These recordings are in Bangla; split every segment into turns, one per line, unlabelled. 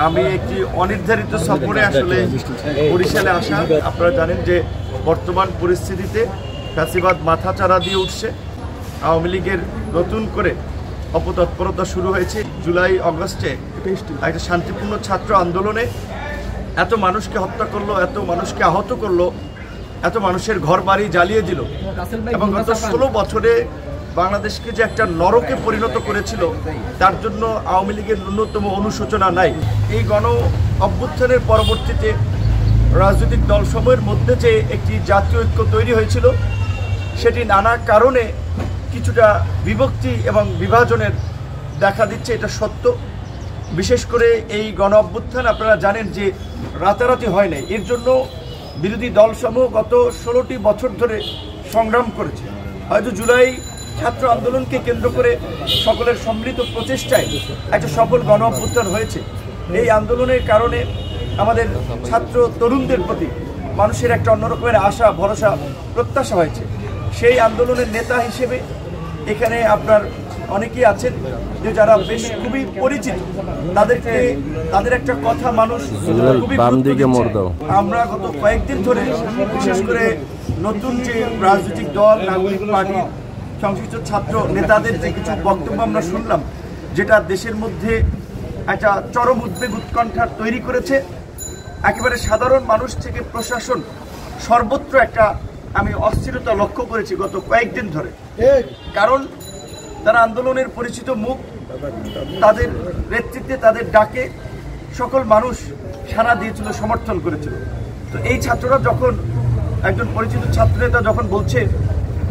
আমি একটি অনির্ধারিত সফরে আসলে বরিশালে আসা। আপনারা জানেন যে বর্তমান পরিস্থিতিতে ফ্যাসিবাদ মাথাচাড়া দিয়ে উঠছে। আওয়ামী লীগের নতুন করে অপতৎপরতা শুরু হয়েছে। জুলাই আগস্টে একটা শান্তিপূর্ণ ছাত্র আন্দোলনে এত মানুষকে হত্যা করলো, এত মানুষকে আহত করলো, এত মানুষের ঘর বাড়ি জ্বালিয়ে দিল এবং গত 16 বছরে বাংলাদেশকে যে একটা নরকে পরিণত করেছিল তার জন্য আওয়ামী লীগের ন্যূনতম অনুশোচনা নাই। এই গণ অভ্যুত্থানের পরবর্তীতে রাজনৈতিক দলসমূহের মধ্যে যে একটি জাতীয় ঐক্য তৈরি হয়েছিল সেটি নানা কারণে কিছুটা বিভক্তি এবং বিভাজনের দেখা দিচ্ছে, এটা সত্য। বিশেষ করে এই গণ অভ্যুত্থান আপনারা জানেন যে রাতারাতি হয় নাই। এর জন্য বিরোধী দলসমূহ গত 16টি বছর ধরে সংগ্রাম করেছে। হয়তো জুলাই ছাত্র আন্দোলনকে কেন্দ্র করে সকলের সম্মিলিত প্রচেষ্টায় একটা সফল গণ অভ্যুত্থান হয়েছে। এই আন্দোলনের কারণে আমাদের ছাত্র তরুণদের প্রতি মানুষের একটা অন্যরকমের আশা, ভরসা, প্রত্যাশা হয়েছে। সেই আন্দোলনের নেতা হিসেবে এখানে আপনার অনেকেই আছেন যে যারা বেশ খুবই পরিচিত, তাদের একটা কথা মানুষ খুবই আমরা গত কয়েকদিন ধরে বিশেষ করে নতুন যে রাজনৈতিক দল, নাগরিক পার্টি, সংশ্লিষ্ট ছাত্র নেতাদের যে কিছু বক্তব্য আমরা শুনলাম, যেটা দেশের মধ্যে একটা চরম উদ্বেগ উৎকণ্ঠা তৈরি করেছে। একেবারে সাধারণ মানুষ থেকে প্রশাসন সর্বত্র একটা আমি অস্থিরতা লক্ষ্য করেছি গত কয়েকদিন ধরে। কারণ তারা আন্দোলনের পরিচিত মুখ, তাদের নেতৃত্বে, তাদের ডাকে সকল মানুষ সাড়া দিয়েছিল, সমর্থন করেছিল। তো এই ছাত্ররা যখন একজন পরিচিত ছাত্রনেতা যখন বলছে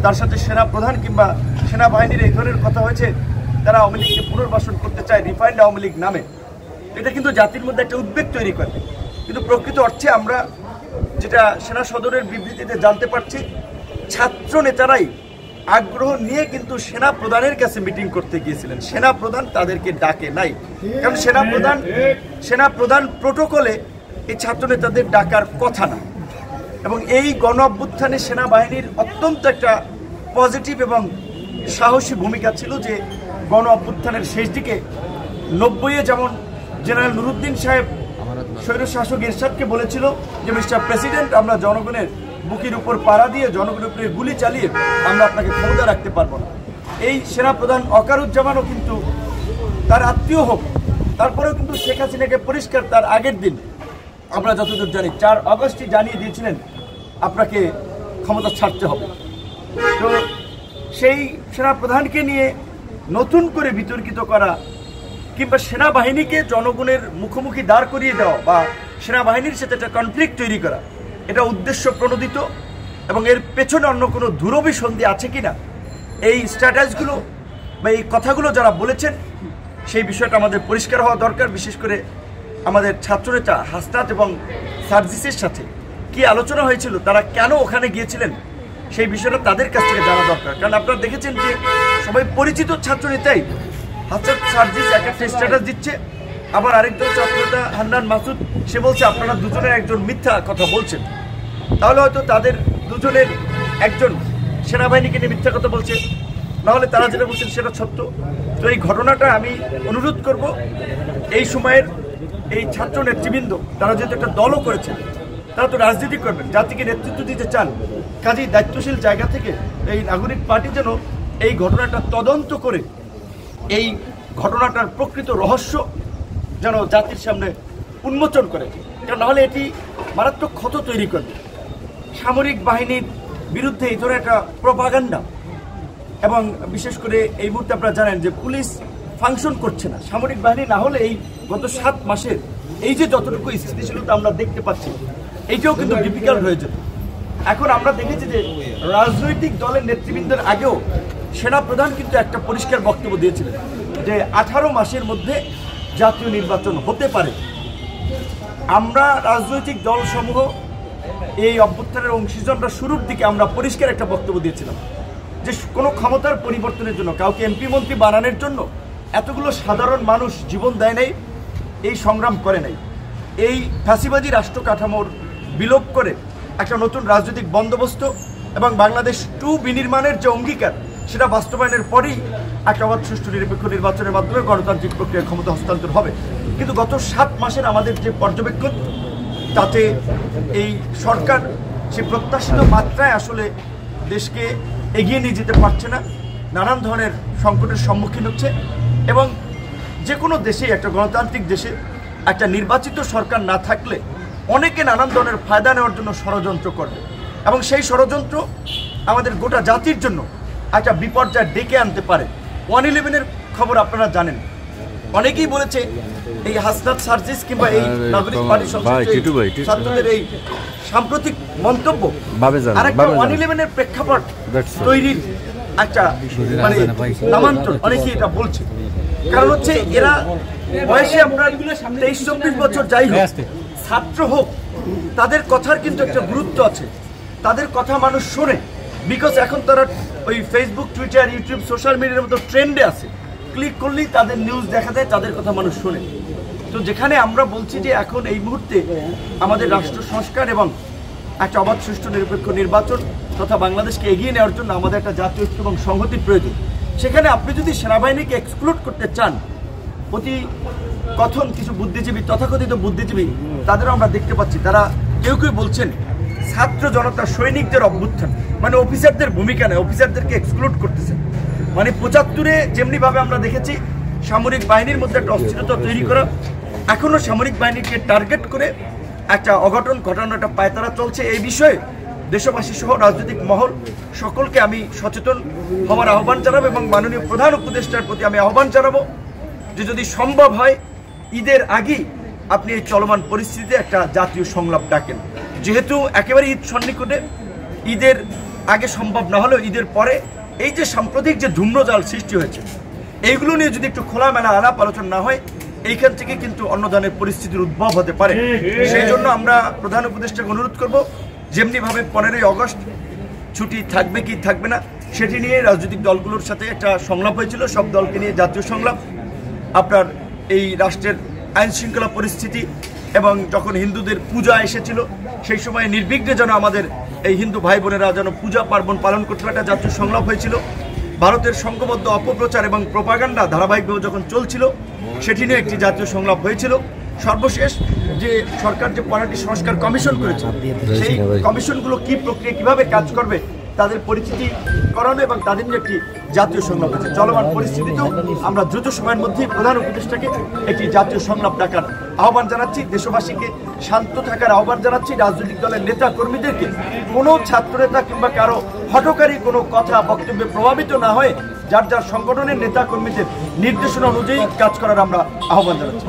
তার সাথে সেনা প্রধান কিংবা সেনাবাহিনীর এই ধরনের কথা হয়েছে, তারা আওয়ামী লীগকে পুনর্বাসন করতে চায় রিফাইন্ড আওয়ামী লীগ নামে, এটা কিন্তু জাতির মধ্যে একটা উদ্বেগ তৈরি করে। কিন্তু প্রকৃত অর্থে আমরা যেটা সেনা সদরের বিবৃতিতে জানতে পারছি, ছাত্র নেতারাই আগ্রহ নিয়ে কিন্তু সেনা প্রধানের কাছে মিটিং করতে গিয়েছিলেন। সেনা প্রধান তাদেরকে ডাকে নাই, কারণ সেনা প্রধান প্রোটোকলে এই ছাত্র নেতাদের ডাকার কথা না। এবং এই গণ অভ্যুত্থানে সেনাবাহিনীর অত্যন্ত একটা পজিটিভ এবং সাহসী ভূমিকা ছিল যে গণ অভ্যুত্থানের শেষ দিকে 90-এ যেমন জেনারেল নুরুদ্দিন সাহেব স্বৈরশাসক এরশাদকে বলেছিল যে মিস্টার প্রেসিডেন্ট, আমরা জনগণের বুকের উপর পাড়া দিয়ে, জনগণের উপরে গুলি চালিয়ে আমরা আপনাকে ক্ষমতা রাখতে পারবো না। এই সেনাপ্রধান ওয়াকারুজ্জামানও কিন্তু তার আত্মীয় হোক, তারপরেও কিন্তু শেখ হাসিনাকে পরিষ্কার তার আগের দিন আমরা যতদূর জানি 4 আগস্টই জানিয়ে দিয়েছিলেন আপনাকে ক্ষমতা ছাড়তে হবে। তো সেই সেনাপ্রধানকে নিয়ে নতুন করে বিতর্কিত করা কিংবা সেনাবাহিনীকে জনগণের মুখোমুখি দাঁড় করিয়ে দেওয়া বা সেনাবাহিনীর সাথে একটা কনফ্লিক্ট তৈরি করা, এটা উদ্দেশ্য প্রণোদিত এবং এর পেছনে অন্য কোনো দূরভিসন্ধি আছে কিনা, এই স্ট্র্যাটেজিগুলো বা এই কথাগুলো যারা বলেছেন সেই বিষয়টা আমাদের পরিষ্কার হওয়া দরকার। বিশেষ করে আমাদের ছাত্রনেতা হাসনাত এবং সার্জিসের সাথে কি আলোচনা হয়েছিল, তারা কেন ওখানে গিয়েছিলেন, সেই বিষয়টা তাদের কাছ থেকে জানা দরকার। কারণ আপনারা দেখেছেন যে সবাই পরিচিত ছাত্রনেতাই হাসনাত সার্জিস একটা স্ট্যাটাস দিচ্ছে, আবার আরেকজন ছাত্রনেতা হান্নান মাসুদ সে বলছে আপনারা দুজনের একজন মিথ্যা কথা বলছেন। তাহলে হয়তো তাদের দুজনের একজন সেনাবাহিনীকে নিয়ে মিথ্যা কথা বলছে, নাহলে তারা যেটা বলছেন সেটা সত্য। তো এই ঘটনাটা আমি অনুরোধ করব এই সময়ের এই ছাত্র নেতৃবৃন্দ, তারা যেহেতু একটা দলও করেছেন, তারা তো রাজনীতি করবেন, জাতিকে নেতৃত্ব দিতে চান, কাজেই দায়িত্বশীল জায়গা থেকে এই নাগরিক পার্টি যেন এই ঘটনাটা তদন্ত করে এই ঘটনাটার প্রকৃত রহস্য যেন জাতির সামনে উন্মোচন করে, কারণ নাহলে এটি মারাত্মক ক্ষত তৈরি করবে। সামরিক বাহিনীর বিরুদ্ধে এই ধরনের একটা প্রপাগান্ডা, এবং বিশেষ করে এই মুহূর্তে আপনারা জানেন যে পুলিশ ফাংশন করছে না। সামরিক বাহিনী না হলে এই গত 7 মাসের এই যে যতটুকু স্থিতিশীলতা আমরা দেখতে পাচ্ছি, এইটাও কিন্তু ডিফিকাল্ট হয়ে যেত। এখন আমরা দেখেছি যে রাজনৈতিক দলের নেতৃবৃন্দের আগেও সেনাপ্রধান কিন্তু একটা পরিষ্কার বক্তব্য দিয়েছিলেন যে 18 মাসের মধ্যে জাতীয় নির্বাচন হতে পারে। আমরা রাজনৈতিক দলসমূহ এই অভ্যুত্থানের অংশীজনরা শুরুর দিকে আমরা পরিষ্কার একটা বক্তব্য দিয়েছিলাম যে কোনো ক্ষমতার পরিবর্তনের জন্য, কাউকে এমপি মন্ত্রী বানানোর জন্য এতগুলো সাধারণ মানুষ জীবন দেয় নাই, এই সংগ্রাম করে নাই। এই ফাঁসিবাদী রাষ্ট্র কাঠামোর বিলোপ করে একটা নতুন রাজনৈতিক বন্দোবস্ত এবং বাংলাদেশ 2 বিনির্মাণের যে অঙ্গীকার, সেটা বাস্তবায়নের পরেই একটা অবাধ সুষ্ঠু নিরপেক্ষ নির্বাচনের মাধ্যমে গণতান্ত্রিক প্রক্রিয়া ক্ষমতা হস্তান্তর হবে। কিন্তু গত 7 মাসের আমাদের যে পর্যবেক্ষণ, তাতে এই সরকার সে প্রত্যাশিত মাত্রায় আসলে দেশকে এগিয়ে নিয়ে যেতে পারছে না, নানান ধরনের সংকটের সম্মুখীন হচ্ছে। এবং যে কোনো দেশে, একটা গণতান্ত্রিক দেশে একটা নির্বাচিত সরকার না থাকলে অনেকে নানান ধরনের ফায়দা নেওয়ার জন্য ষড়যন্ত্র করবে, এবং সেই ষড়যন্ত্র আমাদের গোটা জাতির জন্য একটা বিপর্যয় ডেকে আনতে পারে। 111-এর খবর আপনারা জানেন, অনেকেই বলেছে এই হাসনাত সার্জিস কিংবা এই নাগরিক পার্টি ছাত্রদের এই সাম্প্রতিক মন্তব্য আর একটা 111-এর প্রেক্ষাপট তৈরির একটা মানে নামান্তর, অনেকেই এটা বলছে। কারণ হচ্ছে এরা বয়সে আপনার 23-24 বছর যাই হোক, ছাত্র হোক, তাদের কথার কিন্তু একটা গুরুত্ব আছে, তাদের কথা মানুষ শোনে। বিকজ এখন তারা ওই ফেসবুক, টুইটার, ইউটিউব, সোশ্যাল মিডিয়ার মতো ট্রেন্ডে আছে, ক্লিক করলেই তাদের নিউজ দেখা যায়, তাদের কথা মানুষ শোনে। তো যেখানে আমরা বলছি যে এখন এই মুহূর্তে আমাদের রাষ্ট্র সংস্কার এবং একটা অবাধ, সুষ্ঠু, নিরপেক্ষ নির্বাচন তথা বাংলাদেশকে এগিয়ে নেওয়ার জন্য আমাদের একটা জাতীয় ঐক্য এবং সংহতির প্রয়োজন, সেখানে আপনি যদি সেনাবাহিনীকে এক্সক্লুড করতে চান, অতি কথন কিছু বুদ্ধিজীবী, তথাকথিত বুদ্ধিজীবী, তাদেরও আমরা দেখতে পাচ্ছি, তারা কেউ কেউ বলছেন ছাত্র জনতা সৈনিকদের অভ্যুত্থান মানে অফিসারদের ভূমিকা নেয়, অফিসারদেরকে এক্সক্লুড করতেছে। মানে 75-এ যেমনিভাবে আমরা দেখেছি সামরিক বাহিনীর মধ্যে একটা অস্থিরতা তৈরি করা, এখনও সামরিক বাহিনীকে টার্গেট করে একটা অঘটন ঘটানোর একটা পায়তারা চলছে। এই বিষয়ে দেশবাসী সহ রাজনৈতিক মহল সকলকে আমি সচেতন হওয়ার আহ্বান জানাবো, এবং মাননীয় প্রধান উপদেষ্টার প্রতি আমি আহ্বান জানাবো যে যদি সম্ভব হয় ঈদের আগেই আপনি এই চলমান পরিস্থিতিতে একটা জাতীয় সংলাপ ডাকেন। যেহেতু একেবারে ঈদ সন্নিকটে, ঈদের আগে সম্ভব না হলেও ঈদের পরে এই যে সাম্প্রতিক যে ধূম্রজাল সৃষ্টি হয়েছে, এইগুলো নিয়ে যদি একটু খোলামেলা আলাপ আলোচনা না হয়, এইখান থেকে কিন্তু অন্য ধরনের পরিস্থিতির উদ্ভব হতে পারে। সেই জন্য আমরা প্রধান উপদেষ্টাকে অনুরোধ করব, যেমনিভাবে 15ই আগস্ট ছুটি থাকবে কি থাকবে না সেটি নিয়ে রাজনৈতিক দলগুলোর সাথে একটা সংলাপ হয়েছিল, সব দলকে নিয়ে জাতীয় সংলাপ, আপনার এই রাষ্ট্রের আইন শৃঙ্খলা পরিস্থিতি এবং যখন হিন্দুদের পূজা এসেছিল সেই সময় নির্বিঘ্নে যেন আমাদের এই হিন্দু ভাই বোনেরা যেন পূজা পার্বণ পালন করতে একটা জাতীয় সংলাপ হয়েছিল। ভারতের সংঘবদ্ধ অপপ্রচার এবং প্রোপাগান্ডা ধারাবাহিকভাবে যখন চলছিল, সেটি নিয়ে একটি জাতীয় সংলাপ হয়েছিল। সর্বশেষ যে সরকার যে 5টি সংস্কার কমিশন করেছে, সেই কমিশনগুলো কি প্রক্রিয়া কিভাবে কাজ করবে তাদের পরিচিতি করানো এবং তাদের নিয়ে একটি জাতীয় সংলাপ আছে। চলমান পরিস্থিতিতেও আমরা দ্রুত সময়ের মধ্যেই প্রধান উপদেষ্টাকে একটি জাতীয় সংলাপ ডাকার আহ্বান জানাচ্ছি, দেশবাসীকে শান্ত থাকার আহ্বান জানাচ্ছি, রাজনৈতিক দলের নেতা কর্মীদেরকে কোনো ছাত্রনেতা কিংবা কারো হঠকারী কোনো কথা বক্তব্যে প্রভাবিত না হয়ে যার যার সংগঠনের নেতা কর্মীদের নির্দেশনা অনুযায়ী কাজ করার আমরা আহ্বান জানাচ্ছি।